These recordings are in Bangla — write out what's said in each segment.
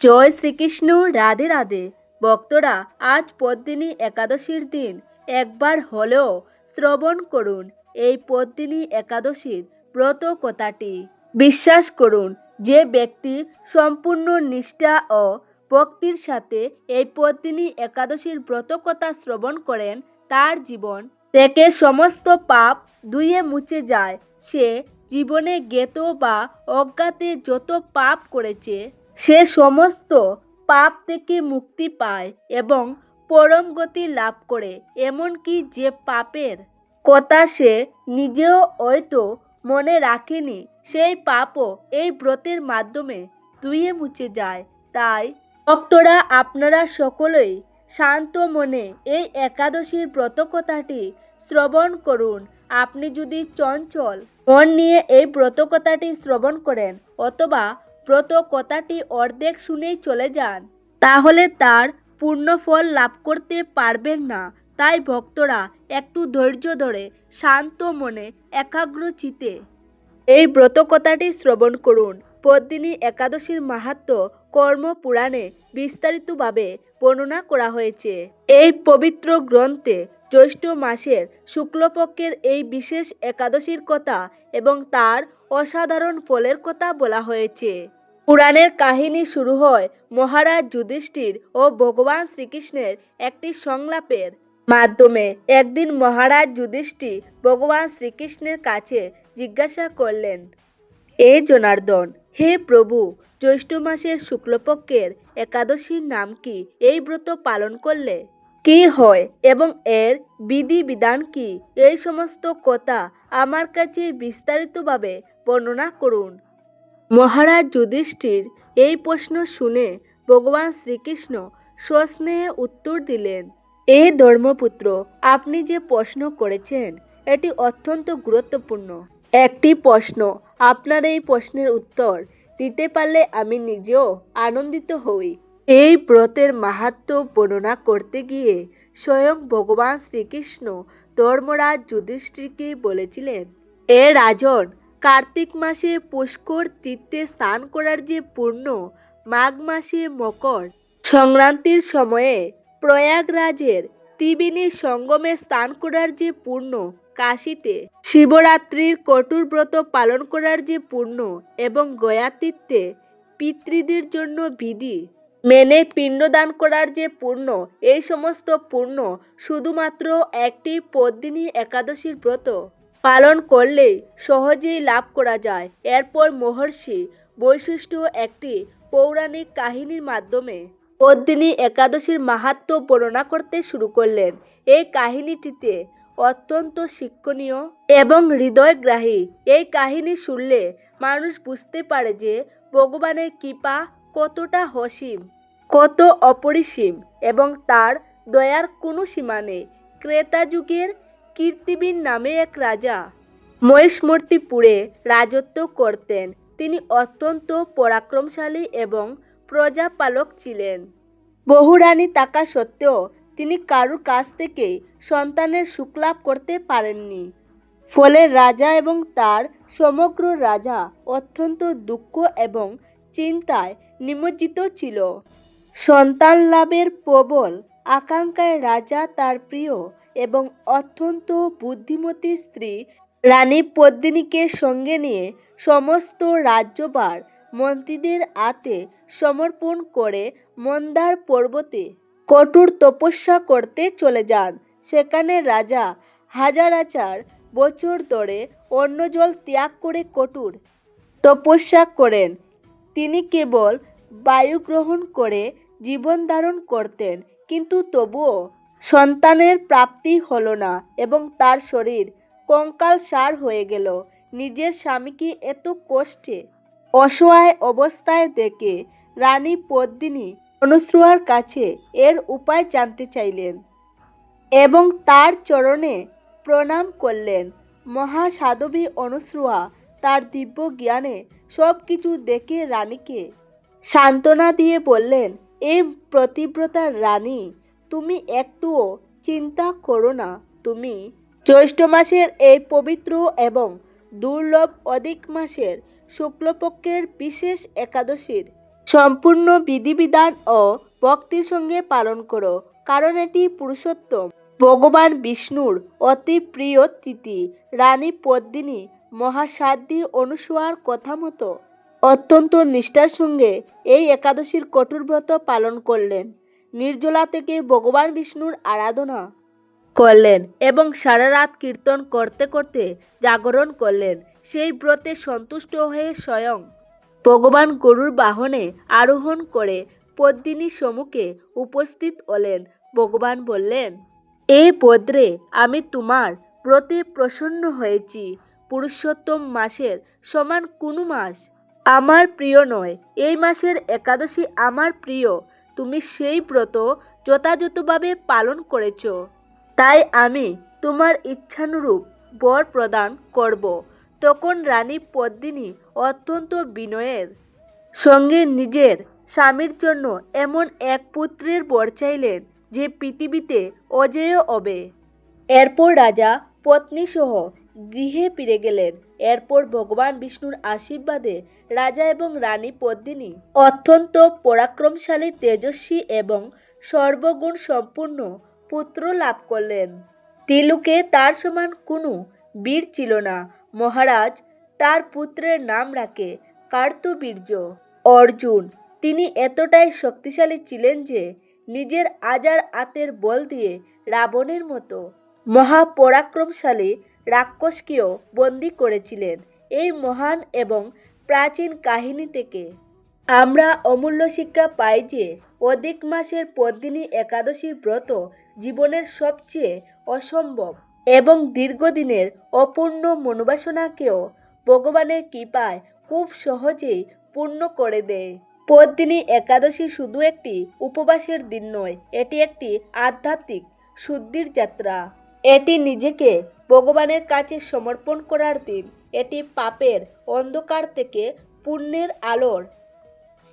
জয় শ্রীকৃষ্ণ। রাধে রাধে। ভক্তরা, আজ পদ্মিনী একাদশীর দিন একবার হলেও শ্রবণ করুন এই পদ্মিনী একাদশীর ব্রত কথাটি। বিশ্বাস করুন, যে ব্যক্তি সম্পূর্ণ নিষ্ঠা ও ভক্তির সাথে এই পদ্মিনী একাদশীর ব্রত কথা শ্রবণ করেন, তার জীবন থেকে সমস্ত পাপ ধুয়ে মুছে যায়। সে জীবনে জ্ঞাত বা অজ্ঞাতে যত পাপ করেছে, সে সমস্ত পাপ থেকে মুক্তি পায় এবং পরম গতি লাভ করে। এমনকি যে পাপের কথা সে নিজেও হয়তো মনে রাখেনি, সেই পাপও এই ব্রতের মাধ্যমে ধুয়ে মুছে যায়। তাই ভক্তরা, আপনারা সকলেই শান্ত মনে এই একাদশীর ব্রত কথাটি শ্রবণ করুন। আপনি যদি চঞ্চল মন নিয়ে এই ব্রত কথাটি শ্রবণ করেন অথবা ব্রত কথাটি অর্ধেক শুনেই চলে যান, তাহলে তার পূর্ণ ফল লাভ করতে পারবেন না। তাই ভক্তরা, একটু ধৈর্য ধরে শান্ত মনে একাগ্র চিত্তে এই ব্রত কথাটি শ্রবণ করুন। পদ্মিনী একাদশীর মাহাত্ম্য কর্মপুরাণে বিস্তারিতভাবে বর্ণনা করা হয়েছে। এই পবিত্র গ্রন্থে জ্যৈষ্ঠ মাসের শুক্লপক্ষের এই বিশেষ একাদশীর কথা এবং তার অসাধারণ ফলের কথা বলা হয়েছে। পুরাণের কাহিনী শুরু হয় মহারাজ যুধিষ্ঠির ও ভগবান শ্রীকৃষ্ণের একটি সংলাপের মাধ্যমে। একদিন মহারাজ যুধিষ্ঠির ভগবান শ্রীকৃষ্ণের কাছে জিজ্ঞাসা করলেন, এ জনার্দন, হে প্রভু, জ্যৈষ্ঠ মাসের শুক্লপক্ষের একাদশীর নাম কি? এই ব্রত পালন করলে কি হয় এবং এর বিধি বিধান কি? এই সমস্ত কথা আমার কাছে বিস্তারিতভাবে বর্ণনা করুন। মহারাজ যুধিষ্ঠির এই প্রশ্ন শুনে ভগবান শ্রীকৃষ্ণ সস্নেহে উত্তর দিলেন, এ ধর্মপুত্র, আপনি যে প্রশ্ন করেছেন এটি অত্যন্ত গুরুত্বপূর্ণ একটি প্রশ্ন। আপনার এই প্রশ্নের উত্তর দিতে পারলে আমি নিজেও আনন্দিত হই। এই ব্রতের মাহাত্ম্য বর্ণনা করতে গিয়ে স্বয়ং ভগবান শ্রীকৃষ্ণ ধর্মরাজ যুধিষ্ঠিরকে বলেছিলেন, এ রাজন, কার্তিক মাসে পুষ্কর তীর্থে স্নান করার যে পূর্ণ, মাঘ মাসে মকর সংক্রান্তির সময়ে প্রয়াগরাজের ত্রিবেণী সঙ্গমে স্নান করার যে পূর্ণ, কাশীতে শিবরাত্রির কঠোর ব্রত পালন করার যে পূর্ণ এবং গয়া তীর্থে পিতৃদের জন্য বিধি মেনে পিণ্ডদান করার যে পূর্ণ, এই সমস্ত পূর্ণ শুধুমাত্র একটি পদ্মিনী একাদশীর ব্রত পালন করলেই সহজেই লাভ করা যায়। এরপর মহর্ষি বৈশিষ্ট্য একটি পৌরাণিক কাহিনীর মাধ্যমে পদ্মিনী একাদশীর মাহাত্ম্য বর্ণনা করতে শুরু করলেন। এই কাহিনীটিতে অত্যন্ত শিক্ষণীয় এবং হৃদয়গ্রাহী। এই কাহিনী শুনলে মানুষ বুঝতে পারে যে ভগবানের কৃপা কতটা অসীম, কত অপরিসীম এবং তার দয়ার কোনো সীমা নেই। ত্রেতা যুগের কীর্তিবীর নামে এক রাজা মহিষমর্তিপুরে রাজত্ব করতেন। তিনি অত্যন্ত পরাক্রমশালী এবং প্রজাপালক ছিলেন। বহু রানী থাকা সত্ত্বেও তিনি কারুর কাছ থেকে সন্তানের সুখ লাভ করতে পারেননি। ফলে রাজা এবং তার সমগ্র রাজা অত্যন্ত দুঃখ এবং চিন্তায় নিমজ্জিত ছিল। সন্তান লাভের প্রবল আকাঙ্ক্ষায় রাজা তার প্রিয় এবং অত্যন্ত বুদ্ধিমতী স্ত্রী রানী পদ্মিনীকে সঙ্গে নিয়ে সমস্ত রাজ্যভার মন্ত্রীদের হাতে সমর্পণ করে মন্দার পর্বতে কঠোর তপস্যা করতে চলে যান। সেখানে রাজা হাজার হাজার বছর ধরে অন্ন জল ত্যাগ করে কঠোর তপস্যা করেন। তিনি কেবল বায়ু গ্রহণ করে জীবন ধারণ করতেন, কিন্তু তবুও সন্তানের প্রাপ্তি হলো না এবং তার শরীর কঙ্কালসার হয়ে গেল। নিজের স্বামীকে এত কষ্টে অসহায় অবস্থায় দেখে রানী পদ্মিনী অনুসূয়ার কাছে এর উপায় জানতে চাইলেন এবং তার চরণে প্রণাম করলেন। মহাসাধ্বী অনুসূয়া তার দিব্য জ্ঞানে সব কিছু দেখে রানীকে সান্ত্বনা দিয়ে বললেন, এ প্রতিব্রতা রানী, তুমি একটুও চিন্তা করো না। তুমি জ্যৈষ্ঠ মাসের এই পবিত্র এবং দুর্লভ অধিক মাসের শুক্লপক্ষের বিশেষ একাদশীর সম্পূর্ণ বিধিবিধান ও ভক্তির সঙ্গে পালন করো, কারণ এটি পুরুষোত্তম ভগবান বিষ্ণুর অতি প্রিয় তিথি। রানী পদ্মিনী মহাসাধ্যী অনুসূয়ার কথা মতো অত্যন্ত নিষ্ঠার সঙ্গে এই একাদশীর কঠোর ব্রত পালন করলেন। নির্জলা থেকে ভগবান বিষ্ণুর আরাধনা করলেন এবং সারা রাত কীর্তন করতে করতে জাগরণ করলেন। সেই ব্রতে সন্তুষ্ট হয়ে স্বয়ং ভগবান গরুর বাহনে আরোহণ করে পদ্মিনীর সম্মুখে উপস্থিত হলেন। ভগবান বললেন, এই ভদ্রে, আমি তোমার ব্রতে প্রসন্ন হয়েছি। পুরুষোত্তম মাসের সমান কোনো মাস আমার প্রিয় নয়। এই মাসের একাদশী আমার প্রিয়। তুমি সেই ব্রত যথাযথভাবে পালন করেছ, তাই আমি তোমার ইচ্ছানুরূপ বর প্রদান করব। তখন রানী পদ্মিনী অত্যন্ত বিনয়ের সঙ্গে নিজের স্বামীর জন্য এমন এক পুত্রের বর চাইলেন যে পৃথিবীতে অজেয় হবে। এরপর রাজা পত্নীসহ গৃহে ফিরে গেলেন। এরপর ভগবান বিষ্ণুর আশীর্বাদে রাজা এবং রানী পদ্মিনী অত্যন্ত পরাক্রমশালী, তেজস্বী এবং সর্বগুণ সম্পূর্ণ পুত্র লাভ করলেন। তিলুকে তার সমান কোনো বীর ছিল না। মহারাজ তার পুত্রের নাম রাখে কার্তবীর্য। অর্জুন, তিনি এতটাই শক্তিশালী ছিলেন যে নিজের আজার হাতের বল দিয়ে রাবণের মতো মহাপরাক্রমশালী রাক্ষসকেও বন্দী করেছিলেন। এই মহান এবং প্রাচীন কাহিনী থেকে আমরা অমূল্য শিক্ষা পাই যে অধিক মাসের পদ্মিনী একাদশী ব্রত জীবনের সবচেয়ে অসম্ভব এবং দীর্ঘদিনের অপূর্ণ মনোবাসনাকেও ভগবানের কৃপায় খুব সহজেই পূর্ণ করে দেয়। পদ্মিনী একাদশী শুধু একটি উপবাসের দিন নয়, এটি একটি আধ্যাত্মিক শুদ্ধির যাত্রা। এটি নিজেকে ভগবানের কাছে সমর্পণ করার দিন। এটি পাপের অন্ধকার থেকে পুণ্যের আলোর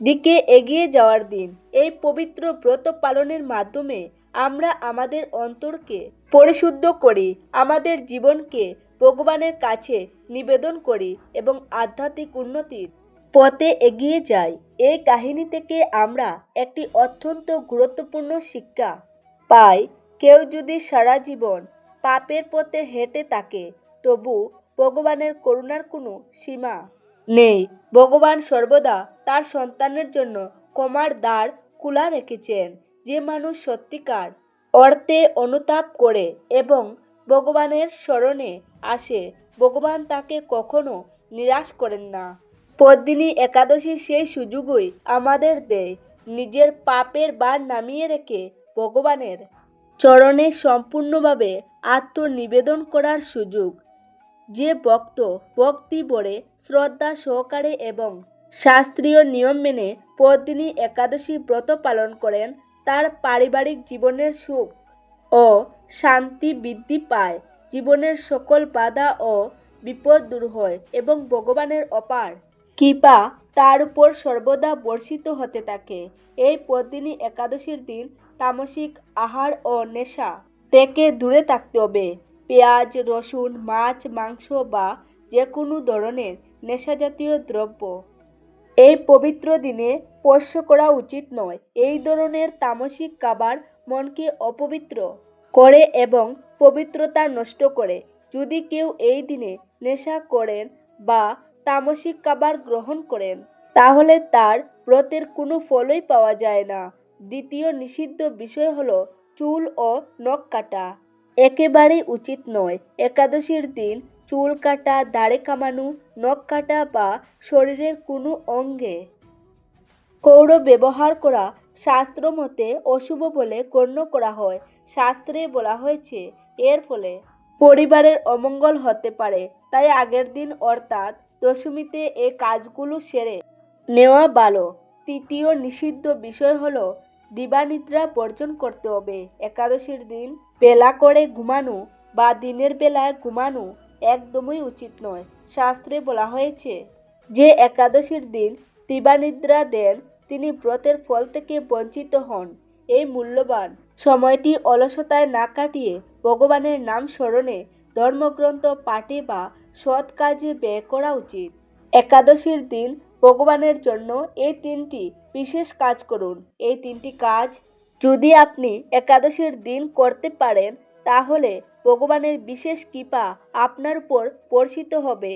দিকে এগিয়ে যাওয়ার দিন। এই পবিত্র ব্রত পালনের মাধ্যমে আমরা আমাদের অন্তরকে পরিশুদ্ধ করি, আমাদের জীবনকে ভগবানের কাছে নিবেদন করি এবং আধ্যাত্মিক উন্নতির পথে এগিয়ে যাই। এই কাহিনী থেকে আমরা একটি অত্যন্ত গুরুত্বপূর্ণ শিক্ষা পাই। কেউ যদি সারা জীবন পাপের পথে হেঁটে থাকে, তবু ভগবানের করুণার কোনো সীমা নেই। ভগবান সর্বদা তার সন্তানের জন্য ক্ষমার দ্বার খোলা রেখেছেন। যে মানুষ সত্যিকার অর্থে অনুতাপ করে এবং ভগবানের শরণে আসে, ভগবান তাকে কখনো নিরাশ করেন না। পদ্মিনী একাদশী সেই সুযোগই আমাদের দেয়, নিজের পাপের ভার নামিয়ে রেখে ভগবানের চরণে সম্পূর্ণভাবে আত্মনিবেদন করার সুযোগ। যে ভক্ত ভক্তি ভরে শ্রদ্ধা সহকারে এবং শাস্ত্রীয় নিয়ম মেনে পদ্মিনী একাদশী ব্রত পালন করেন, তার পারিবারিক জীবনের সুখ ও শান্তি বৃদ্ধি পায়, জীবনের সকল বাধা ও বিপদ দূর হয় এবং ভগবানের অপার কৃপা তার উপর সর্বদা বর্ষিত হতে থাকে। এই পদ্মিনী একাদশীর দিন তামসিক আহার ও নেশা থেকে দূরে থাকতে হবে। পেঁয়াজ, রসুন, মাছ, মাংস বা যে কোনো ধরনের নেশাজাতীয় দ্রব্য এই পবিত্র দিনে স্পর্শ করা উচিত নয়। এই ধরনের তামসিক খাবার মনকে অপবিত্র করে এবং পবিত্রতা নষ্ট করে। যদি কেউ এই দিনে নেশা করেন বা তামসিক খাবার গ্রহণ করেন, তাহলে তার ব্রতের কোনো ফলই পাওয়া যায় না। দ্বিতীয় নিষিদ্ধ বিষয় হলো চুল ও নখ কাটা। একেবারেই উচিত নয়। একাদশীর দিন চুল কাটা, দাড়ি কামানো, নখ কাটা বা শরীরের কোনো অঙ্গে কৌর ব্যবহার করা শাস্ত্র মতে অশুভ বলে গণ্য করা হয়। শাস্ত্রে বলা হয়েছে এর ফলে পরিবারের অমঙ্গল হতে পারে। তাই আগের দিন অর্থাৎ দশমীতে এই কাজগুলো সেরে নেওয়া ভালো। তৃতীয় নিষিদ্ধ বিষয় হলো দিবানিদ্রা বর্জন করতে হবে। একাদশীর দিন বেলা করে ঘুমানো বা দিনের বেলায় ঘুমানো একদমই উচিত নয়। শাস্ত্রে বলা হয়েছে যে একাদশীর দিন দিবানিদ্রা দেন, তিনি ব্রতের ফল থেকে বঞ্চিত হন। এই মূল্যবান সময়টি অলসতায় না কাটিয়ে ভগবানের নাম স্মরণে, ধর্মগ্রন্থ পাঠে বা সৎ কাজে ব্যয় করা উচিত। একাদশীর দিন ভগবানের জন্য এই 3টি বিশেষ কাজ করুন। এই 3টি কাজ যদি আপনি একাদশীর দিন করতে পারেন তাহলে ভগবানের বিশেষ কৃপা আপনার উপর বর্ষিত হবে।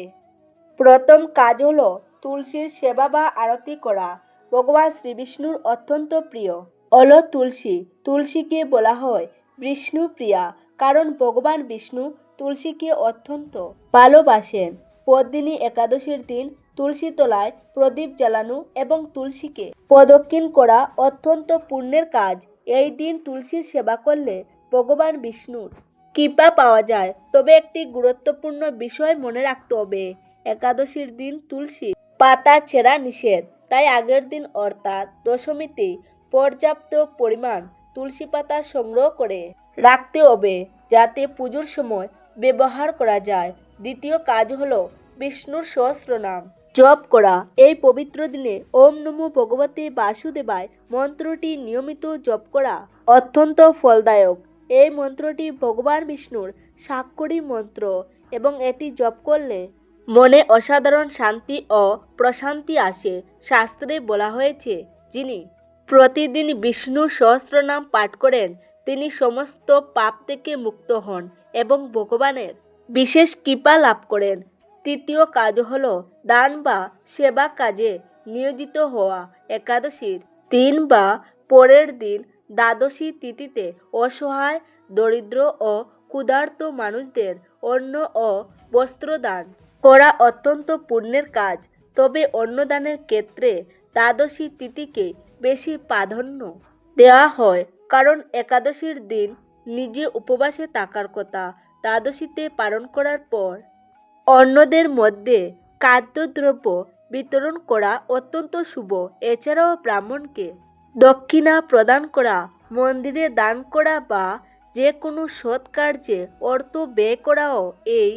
প্রথম কাজ হলো তুলসীর সেবা বা আরতি করা। ভগবান শ্রীবিষ্ণুর অত্যন্ত প্রিয় হলো তুলসী। তুলসীকে বলা হয় বিষ্ণু প্রিয়া, কারণ ভগবান বিষ্ণু তুলসীকে অত্যন্ত ভালোবাসেন। পদ্মিনী একাদশীর দিন তুলসী তলায় প্রদীপ জ্বালানো এবং তুলসীকে প্রদক্ষিণ করা অত্যন্ত পুণ্যের কাজ। এই দিন তুলসীর সেবা করলে ভগবান বিষ্ণুর কৃপা পাওয়া যায়। তবে একটি গুরুত্বপূর্ণ বিষয় মনে রাখতে হবে, একাদশীর দিন তুলসী পাতা ছেঁড়া নিষেধ। তাই আগের দিন অর্থাৎ দশমীতে পর্যাপ্ত পরিমাণ তুলসী পাতা সংগ্রহ করে রাখতে হবে যাতে পুজোর সময় ব্যবহার করা যায়। দ্বিতীয় কাজ হলো বিষ্ণুর সহস্রনাম জপ করা। এই পবিত্র দিনে ওম নমো ভগবতে বাসুদেবায় মন্ত্রটি নিয়মিত জপ করা অত্যন্ত ফলদায়ক। এই মন্ত্রটি ভগবান বিষ্ণুর স্বাক্ষরী মন্ত্র এবং এটি জপ করলে মনে অসাধারণ শান্তি ও প্রশান্তি আসে। শাস্ত্রে বলা হয়েছে, যিনি প্রতিদিন বিষ্ণু সহস্রনাম পাঠ করেন তিনি সমস্ত পাপ থেকে মুক্ত হন এবং ভগবানের বিশেষ কৃপা লাভ করেন। তৃতীয় কাজ হলো দান বা সেবা কাজে নিয়োজিত হওয়া। একাদশীর দিন বা পরের দিন দ্বাদশী তিথিতে অসহায়, দরিদ্র ও ক্ষুধার্ত মানুষদের অন্ন ও বস্ত্র দান করা অত্যন্ত পুণ্যের কাজ। তবে অন্নদানের ক্ষেত্রে দ্বাদশী তিথিকে বেশি প্রাধান্য দেওয়া হয়, কারণ একাদশীর দিন নিজে উপবাসে থাকার কথা। দ্বাদশীতে পালন করার পর অন্যদের মধ্যে খাদ্যদ্রব্য বিতরণ করা অত্যন্ত শুভ। এছাড়াও ব্রাহ্মণকে দক্ষিণা প্রদান করা, মন্দিরে দান করা বা যে কোনো সৎ কার্যে অর্থ ব্যয় করাও এই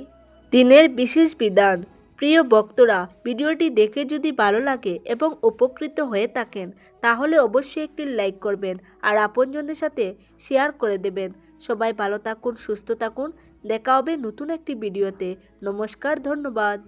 দিনের বিশেষ বিধান। প্রিয় ভক্তরা, ভিডিওটি দেখে যদি ভালো লাগে এবং উপকৃত হয়ে থাকেন তাহলে অবশ্যই একটি লাইক করবেন আর আপনজনদের সাথে শেয়ার করে দেবেন। সবাই ভালো থাকুন, সুস্থ থাকুন। দেখা হবে নতুন একটি ভিডিওতে। নমস্কার, ধন্যবাদ।